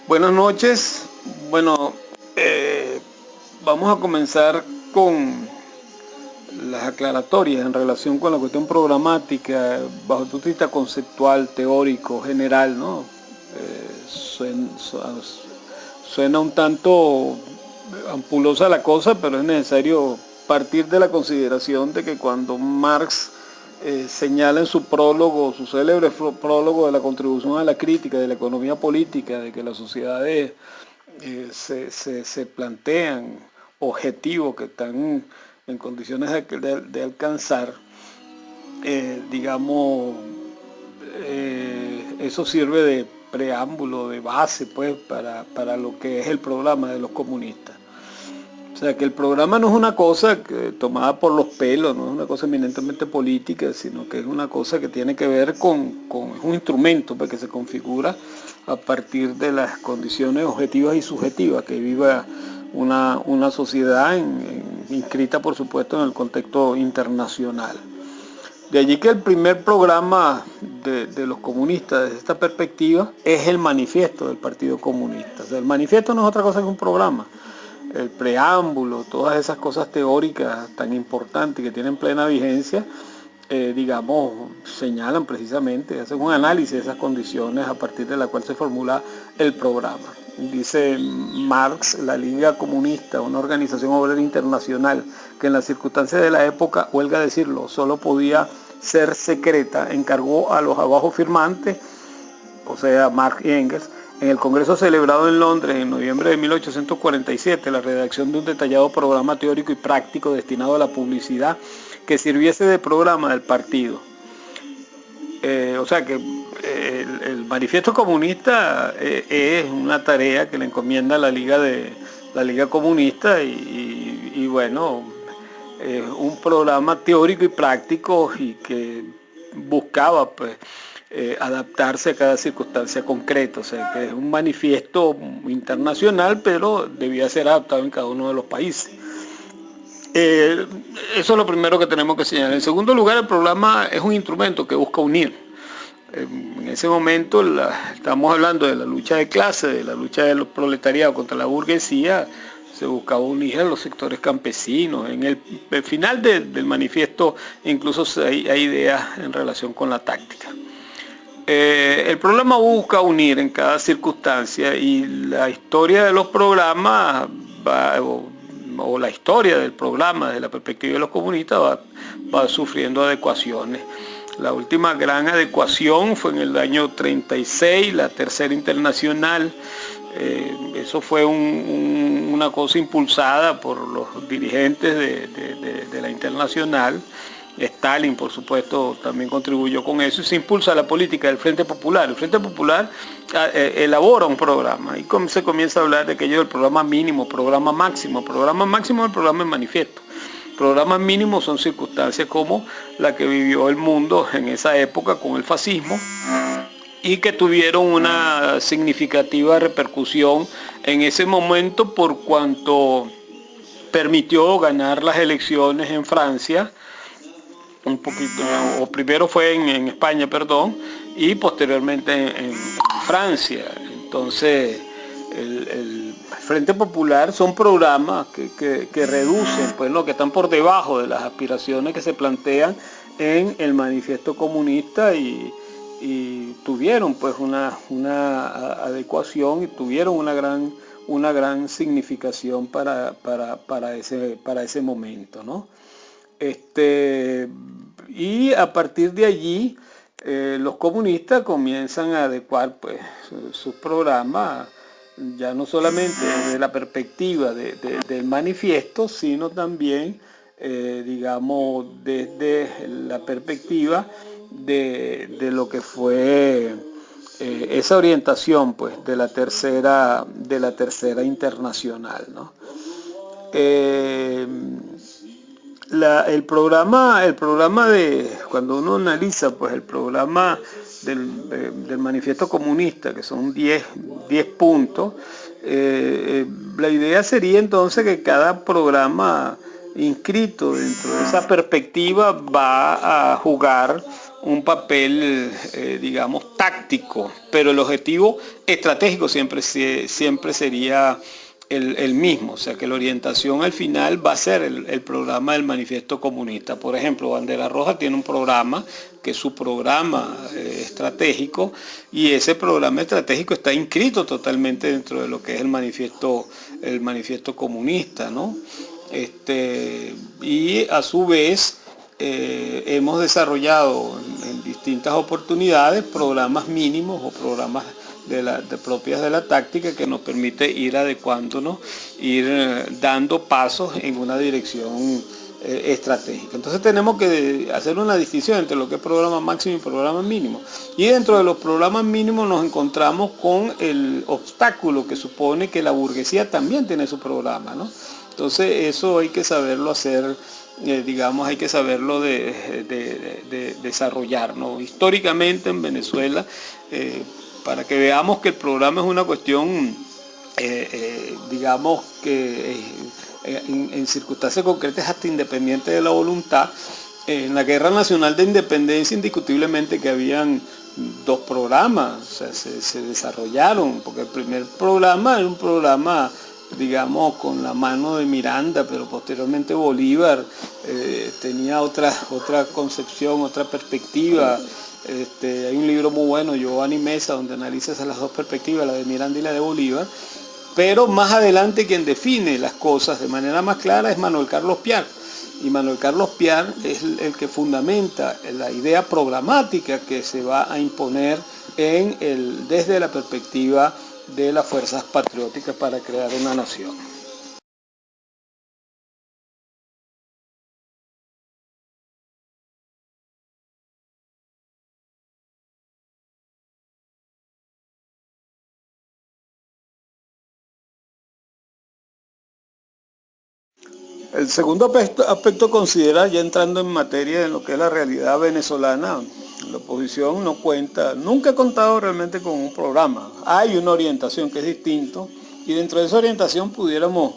Buenas noches. Bueno, vamos a comenzar con las aclaratorias en relación con la cuestión programática, bajo el punto de vista conceptual, teórico, general, ¿no? Suena un tanto ampulosa la cosa, pero es necesario partir de la consideración de que cuando Marx señala en su prólogo, su célebre prólogo de la contribución a la crítica de la economía política, de que las sociedades se plantean objetivos que están en condiciones de alcanzar, digamos, eso sirve de preámbulo, de base, pues, para lo que es el programa de los comunistas. O sea, que el programa no es una cosa tomada por los pelos, no es una cosa eminentemente política, sino que es una cosa que tiene que ver con un instrumento pues, que se configura a partir de las condiciones objetivas y subjetivas que viva una sociedad inscrita, por supuesto, en el contexto internacional. De allí que el primer programa de los comunistas desde esta perspectiva es el manifiesto del Partido Comunista. O sea, el manifiesto no es otra cosa que un programa. El preámbulo, todas esas cosas teóricas tan importantes que tienen plena vigencia, digamos, señalan precisamente, hacen un análisis de esas condiciones a partir de la cual se formula el programa. Dice Marx, la Liga Comunista, una organización obrera internacional que en las circunstancias de la época, huelga decirlo, solo podía ser secreta, encargó a los abajo firmantes, o sea, Marx y Engels, en el Congreso celebrado en Londres en noviembre de 1847, la redacción de un detallado programa teórico y práctico destinado a la publicidad que sirviese de programa del partido. O sea que el manifiesto comunista es una tarea que le encomienda la Liga Comunista y bueno, es un programa teórico y práctico y que buscaba pues adaptarse a cada circunstancia concreta, o sea que es un manifiesto internacional, pero debía ser adaptado en cada uno de los países. Eso es lo primero que tenemos que señalar. En segundo lugar, el programa es un instrumento que busca unir. En ese momento estamos hablando de la lucha de clases, de la lucha de los proletariados contra la burguesía. Se buscaba unir a los sectores campesinos. En el final del manifiesto incluso hay ideas en relación con la táctica. El programa busca unir en cada circunstancia y la historia de los programas o la historia del programa desde la perspectiva de los comunistas va sufriendo adecuaciones. La última gran adecuación fue en el año 36, la Tercera Internacional. Eso fue una cosa impulsada por los dirigentes de la Internacional. Stalin, por supuesto, también contribuyó con eso y se impulsa la política del Frente Popular. El Frente Popular elabora un programa y se comienza a hablar de aquello del programa mínimo, programa máximo. Programa máximo es el programa en manifiesto. Programas mínimos son circunstancias como la que vivió el mundo en esa época con el fascismo y que tuvieron una significativa repercusión en ese momento por cuanto permitió ganar las elecciones en Francia, un poquito, o primero fue en España, perdón, y posteriormente en Francia. Entonces, el Frente Popular son programas que reducen pues, lo que están por debajo de las aspiraciones que se plantean en el manifiesto comunista y tuvieron pues una adecuación y tuvieron una gran significación para ese momento, ¿no? Y a partir de allí los comunistas comienzan a adecuar pues, sus programas ya no solamente desde la perspectiva del manifiesto, sino también, digamos, desde la perspectiva de lo que fue esa orientación pues, de la tercera internacional, ¿no? El programa de, cuando uno analiza pues el programa del manifiesto comunista, que son 10 puntos, la idea sería entonces que cada programa inscrito dentro de esa perspectiva va a jugar un papel, digamos, táctico, pero el objetivo estratégico siempre sería el mismo, o sea que la orientación al final va a ser el programa del manifiesto comunista. Por ejemplo, Bandera Roja tiene un programa que es su programa estratégico, y ese programa estratégico está inscrito totalmente dentro de lo que es el manifiesto comunista, ¿no? Y a su vez hemos desarrollado en distintas oportunidades programas mínimos o programas propias de la táctica que nos permite ir adecuándonos, ir dando pasos en una dirección estratégica. Entonces tenemos que hacer una distinción entre lo que es programa máximo y programa mínimo. Y dentro de los programas mínimos nos encontramos con el obstáculo que supone que la burguesía también tiene su programa, ¿no? Entonces eso hay que saberlo hacer, digamos, hay que saberlo de desarrollar, ¿no? Históricamente en Venezuela, para que veamos que el programa es una cuestión, digamos, que en circunstancias concretas hasta independiente de la voluntad. En la Guerra Nacional de Independencia indiscutiblemente que habían dos programas, o sea, se desarrollaron, porque el primer programa era un programa, digamos, con la mano de Miranda, pero posteriormente Bolívar tenía otra concepción, otra perspectiva. Hay un libro muy bueno, Giovanni Mesa, donde analiza esas las dos perspectivas, la de Miranda y la de Bolívar, pero más adelante quien define las cosas de manera más clara es Manuel Carlos Piar. Y Manuel Carlos Piar es el que fundamenta la idea programática que se va a imponer desde la perspectiva de las fuerzas patrióticas para crear una nación. El segundo aspecto considera, ya entrando en materia en lo que es la realidad venezolana, la oposición no cuenta, nunca ha contado realmente con un programa. Hay una orientación que es distinto, y dentro de esa orientación pudiéramos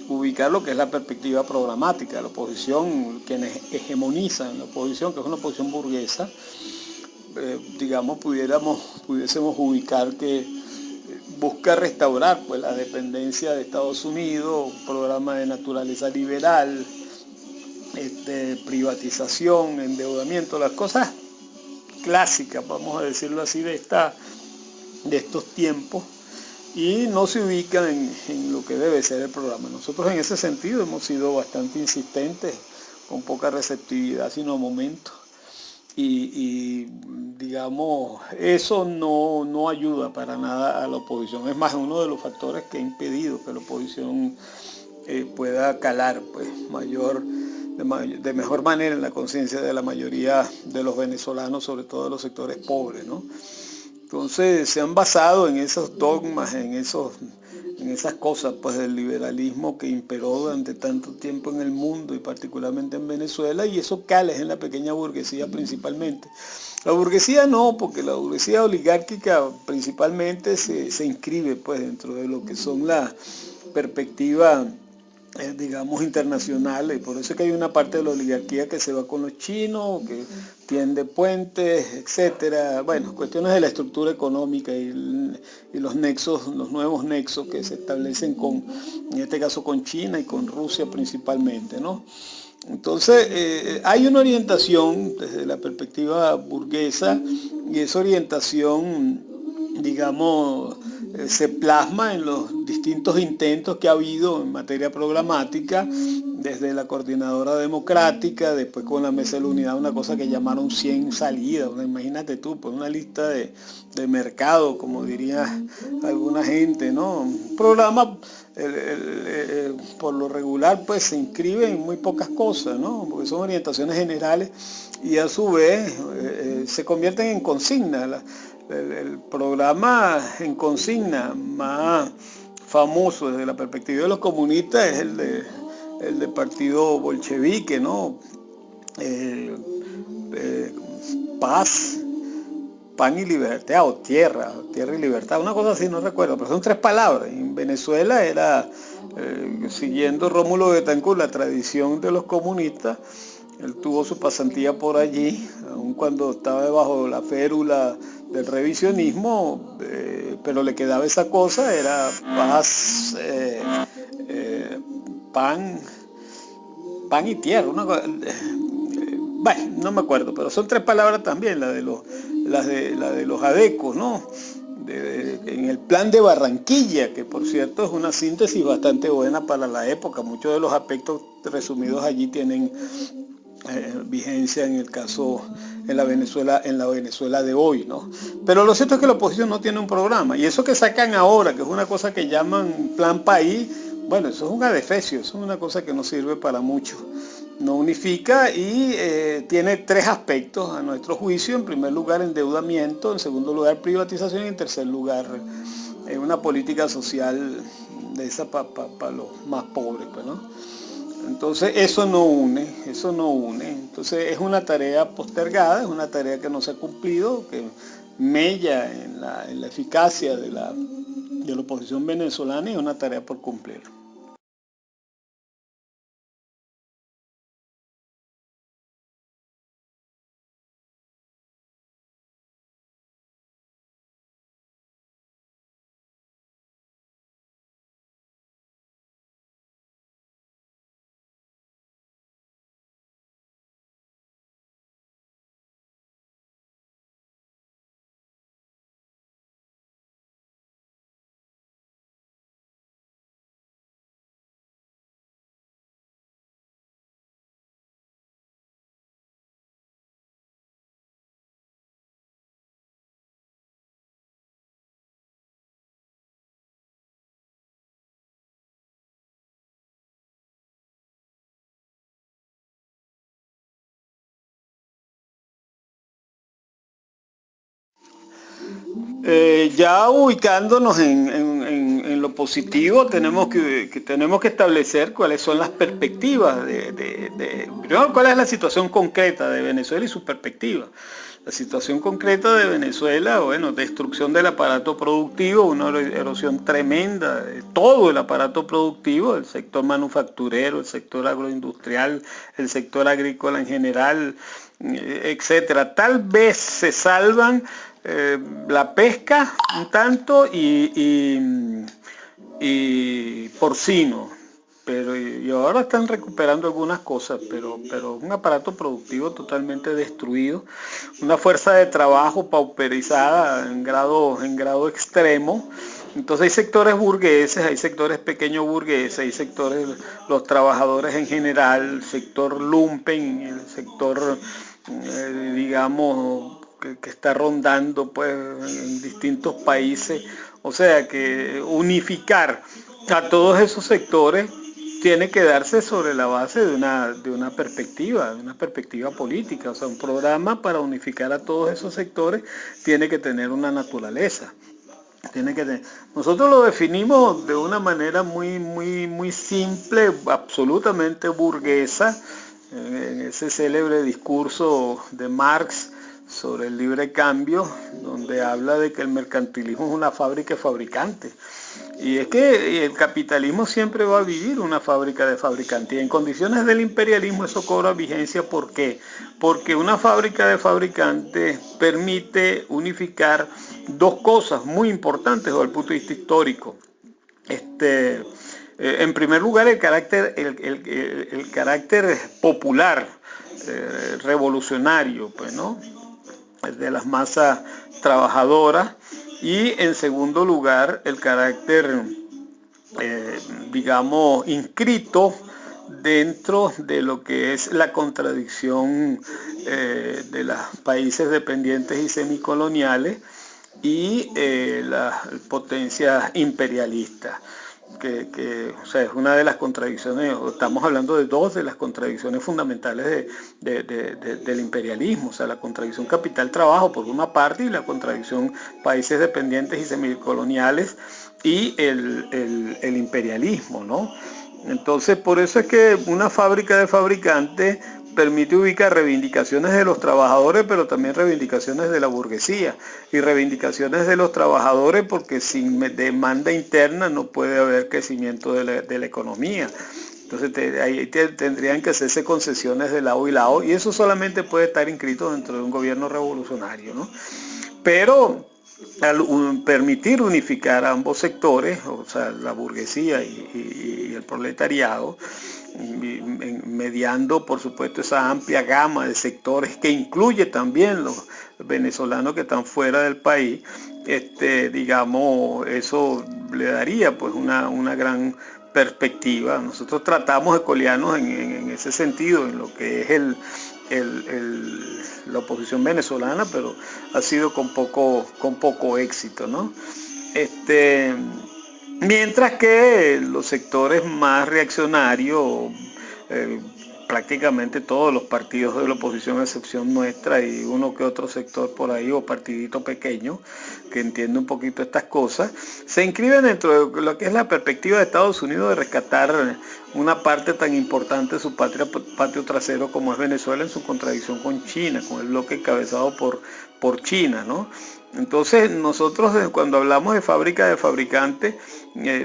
ubicar lo que es la perspectiva programática. La oposición, quienes hegemonizan la oposición, que es una oposición burguesa, digamos, pudiésemos ubicar que busca restaurar pues la dependencia de Estados Unidos, un programa de naturaleza liberal, privatización, endeudamiento, las cosas clásicas, vamos a decirlo así, de estos tiempos, y no se ubican en lo que debe ser el programa. Nosotros en ese sentido hemos sido bastante insistentes, con poca receptividad, sino a momentos. Y digamos, eso no ayuda para nada a la oposición. Es más, uno de los factores que ha impedido que la oposición pueda calar pues, de mejor manera en la conciencia de la mayoría de los venezolanos, sobre todo de los sectores pobres, ¿no? Entonces se han basado en esos dogmas, en esas cosas pues del liberalismo que imperó durante tanto tiempo en el mundo y particularmente en Venezuela, y eso cala en la pequeña burguesía principalmente. La burguesía no, porque la burguesía oligárquica principalmente se inscribe pues dentro de lo que son las perspectivas digamos, internacionales. Por eso es que hay una parte de la oligarquía que se va con los chinos, que tiende puentes, etcétera. Bueno, cuestiones de la estructura económica y los nexos, los nuevos nexos que se establecen en este caso con China y con Rusia principalmente, ¿no? Entonces, hay una orientación desde la perspectiva burguesa, y esa orientación, digamos, se plasma en los distintos intentos que ha habido en materia programática, desde la Coordinadora Democrática, después con la Mesa de la Unidad, una cosa que llamaron 100 salidas. Imagínate tú, pues una lista de mercado, como diría alguna gente, ¿no? Un programa, por lo regular, pues se inscribe en muy pocas cosas, ¿no? Porque son orientaciones generales y a su vez se convierten en consignas. El programa en consigna más famoso desde la perspectiva de los comunistas es el del partido bolchevique, ¿no? Paz, pan y libertad, o tierra y libertad, una cosa así, no recuerdo, pero son 3 palabras. En Venezuela era, siguiendo Rómulo Betancourt, la tradición de los comunistas. Él tuvo su pasantía por allí, aun cuando estaba bajo la férula del revisionismo, pero le quedaba esa cosa, era paz, pan, pan y tierra, bueno, no me acuerdo, pero son 3 palabras también, la de los adecos, ¿no? En el plan de Barranquilla, que por cierto es una síntesis bastante buena para la época. Muchos de los aspectos resumidos allí tienen vigencia en el caso, en la Venezuela de hoy, ¿no? Pero lo cierto es que la oposición no tiene un programa, y eso que sacan ahora, que es una cosa que llaman plan país, bueno, eso es un adefesio, eso es una cosa que no sirve para mucho. No unifica y tiene 3 aspectos a nuestro juicio. En primer lugar, endeudamiento; en segundo lugar, privatización; y en tercer lugar, una política social de esa para los más pobres, pues, ¿no? Entonces eso no une. Entonces es una tarea postergada, es una tarea que no se ha cumplido, que mella en la eficacia de la oposición venezolana, y es una tarea por cumplir. Ya ubicándonos en lo positivo, tenemos que establecer cuáles son las perspectivas primero, cuál es la situación concreta de Venezuela y sus perspectivas. La situación concreta de Venezuela, bueno, destrucción del aparato productivo, una erosión tremenda de todo el aparato productivo, el sector manufacturero, el sector agroindustrial, el sector agrícola en general, etcétera. Tal vez se salvan la pesca un tanto y porcino, pero y ahora están recuperando algunas cosas, pero un aparato productivo totalmente destruido, una fuerza de trabajo pauperizada en grado extremo. Entonces hay sectores burgueses, hay sectores pequeños burgueses, hay sectores, los trabajadores en general, el sector lumpen, el sector, digamos, que está rondando pues en distintos países. O sea que unificar a todos esos sectores tiene que darse sobre la base de una perspectiva política. O sea, un programa para unificar a todos esos sectores tiene que tener una naturaleza. Nosotros lo definimos de una manera muy simple, absolutamente burguesa, en ese célebre discurso de Marx sobre el libre cambio, donde habla de que el mercantilismo es una fábrica de fabricantes. Y es que el capitalismo siempre va a vivir una fábrica de fabricantes. Y en condiciones del imperialismo eso cobra vigencia. ¿Por qué? Porque una fábrica de fabricantes permite unificar 2 cosas muy importantes desde el punto de vista histórico. En primer lugar, el carácter popular, revolucionario, pues, ¿no?, de las masas trabajadoras. Y en segundo lugar, el carácter, digamos, inscrito dentro de lo que es la contradicción de los países dependientes y semicoloniales y las potencias imperialistas. O sea, es una de las contradicciones, estamos hablando de 2 de las contradicciones fundamentales del imperialismo. O sea, la contradicción capital-trabajo por una parte, y la contradicción países dependientes y semicoloniales y el imperialismo, ¿no? Entonces, por eso es que una fábrica de fabricantes permite ubicar reivindicaciones de los trabajadores, pero también reivindicaciones de la burguesía y reivindicaciones de los trabajadores, porque sin demanda interna no puede haber crecimiento de la economía. Entonces tendrían que hacerse concesiones de lado y lado, y eso solamente puede estar inscrito dentro de un gobierno revolucionario, ¿no? Pero al permitir unificar a ambos sectores, o sea, la burguesía y el proletariado, mediando por supuesto esa amplia gama de sectores que incluye también los venezolanos que están fuera del país, digamos, eso le daría pues una gran perspectiva. Nosotros tratamos de colearnos en ese sentido, en lo que es la oposición venezolana, pero ha sido con poco éxito, ¿no? Mientras que los sectores más reaccionarios, prácticamente todos los partidos de la oposición, a excepción nuestra y uno que otro sector por ahí o partidito pequeño que entiende un poquito estas cosas, se inscriben dentro de lo que es la perspectiva de Estados Unidos de rescatar una parte tan importante de su patio trasero como es Venezuela, en su contradicción con China, con el bloque encabezado por China, ¿no? Entonces nosotros cuando hablamos de fábrica de fabricantes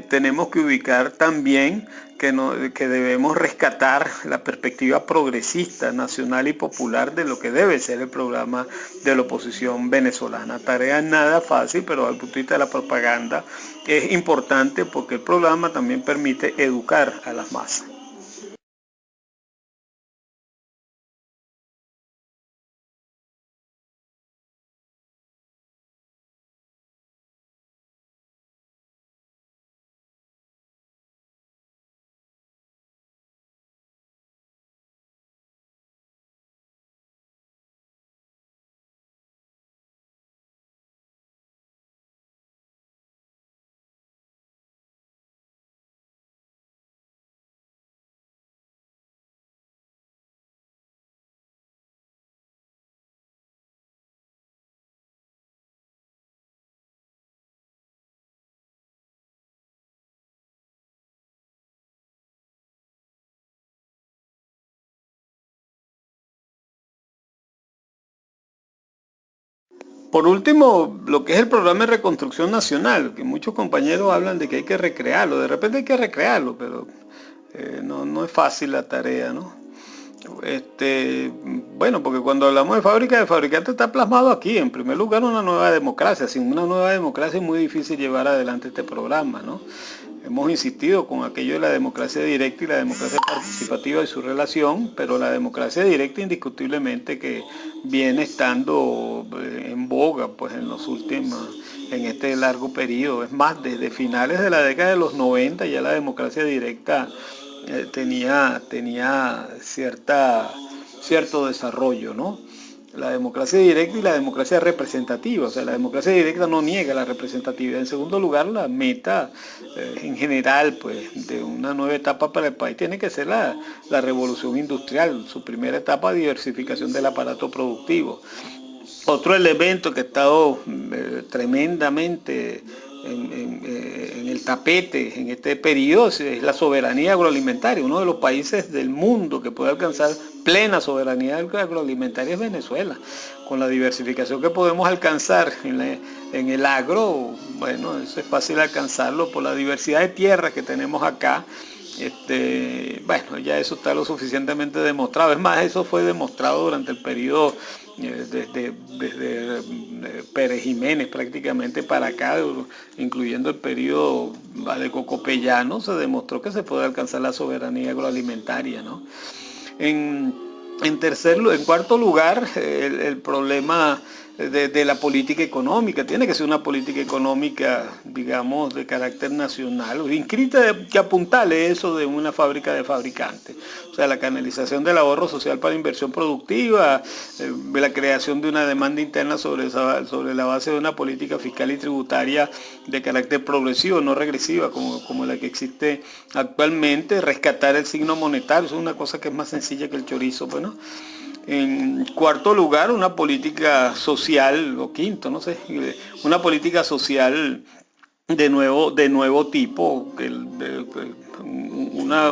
tenemos que ubicar también que debemos rescatar la perspectiva progresista, nacional y popular de lo que debe ser el programa de la oposición venezolana. Tarea nada fácil, pero al punto de vista de la propaganda es importante porque el programa también permite educar a las masas. Por último, lo que es el programa de reconstrucción nacional, que muchos compañeros hablan de que hay que recrearlo, de repente hay que recrearlo, pero no es fácil la tarea, ¿no? Bueno, porque cuando hablamos de fábrica de fabricantes está plasmado aquí, en primer lugar, una nueva democracia. Sin una nueva democracia es muy difícil llevar adelante este programa, ¿no? Hemos insistido con aquello de la democracia directa y la democracia participativa y su relación, pero la democracia directa indiscutiblemente que viene estando en boga pues en este largo periodo. Es más, desde finales de la década de los 90 ya la democracia directa tenía cierto desarrollo, ¿no? La democracia directa y la democracia representativa. O sea, la democracia directa no niega la representatividad. En segundo lugar, la meta en general pues, de una nueva etapa para el país tiene que ser la revolución industrial. Su primera etapa, diversificación del aparato productivo. Otro elemento que ha estado tremendamente en el tapete en este periodo es la soberanía agroalimentaria. Uno de los países del mundo que puede alcanzar plena soberanía agroalimentaria es Venezuela. Con la diversificación que podemos alcanzar en el agro, bueno, eso es fácil alcanzarlo por la diversidad de tierras que tenemos acá. Bueno, ya eso está lo suficientemente demostrado. Es más, eso fue demostrado durante el periodo desde Pérez Jiménez prácticamente para acá, incluyendo el periodo de Cocopellano, se demostró que se puede alcanzar la soberanía agroalimentaria, ¿no? En cuarto lugar, el problema de la política económica. Tiene que ser una política económica, digamos, de carácter nacional, inscrita que apuntale eso de una fábrica de fabricantes. O sea, la canalización del ahorro social para inversión productiva, la creación de una demanda interna sobre la base de una política fiscal y tributaria de carácter progresivo, no regresiva, como la que existe actualmente, rescatar el signo monetario. Eso es una cosa que es más sencilla que el chorizo, pues, ¿no? En cuarto lugar, una política social, o quinto, no sé, una política social de nuevo tipo, una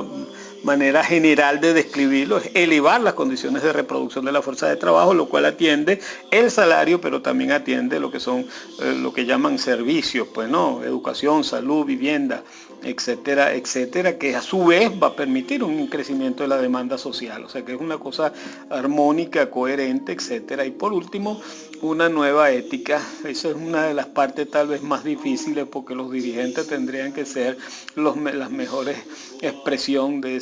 manera general de describirlo, es elevar las condiciones de reproducción de la fuerza de trabajo, lo cual atiende el salario, pero también atiende lo que son, lo que llaman servicios, pues, ¿no? Educación, salud, vivienda, etcétera, etcétera, que a su vez va a permitir un crecimiento de la demanda social. O sea que es una cosa armónica, coherente, etcétera. Y por último, una nueva ética. Esa es una de las partes tal vez más difíciles, porque los dirigentes tendrían que ser las mejores expresión de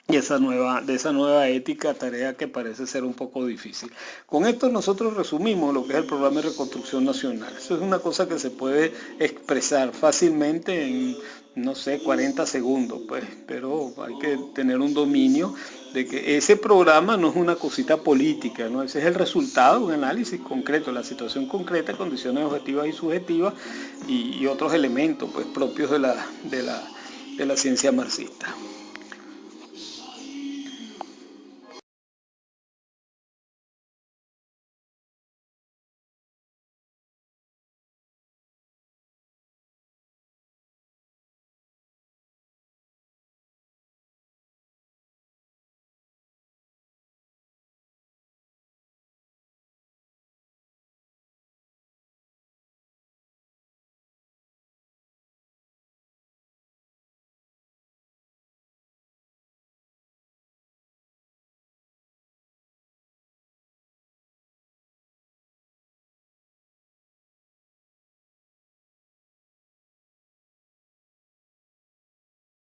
esa nueva ética, tarea que parece ser un poco difícil. Con esto nosotros resumimos lo que es el programa de reconstrucción nacional. Eso es una cosa que se puede expresar fácilmente en, no sé, 40 segundos, pues, pero hay que tener un dominio de que ese programa no es una cosita política, ¿no? Ese es el resultado de un análisis concreto, la situación concreta, condiciones objetivas y subjetivas y otros elementos, pues, propios de la ciencia marxista.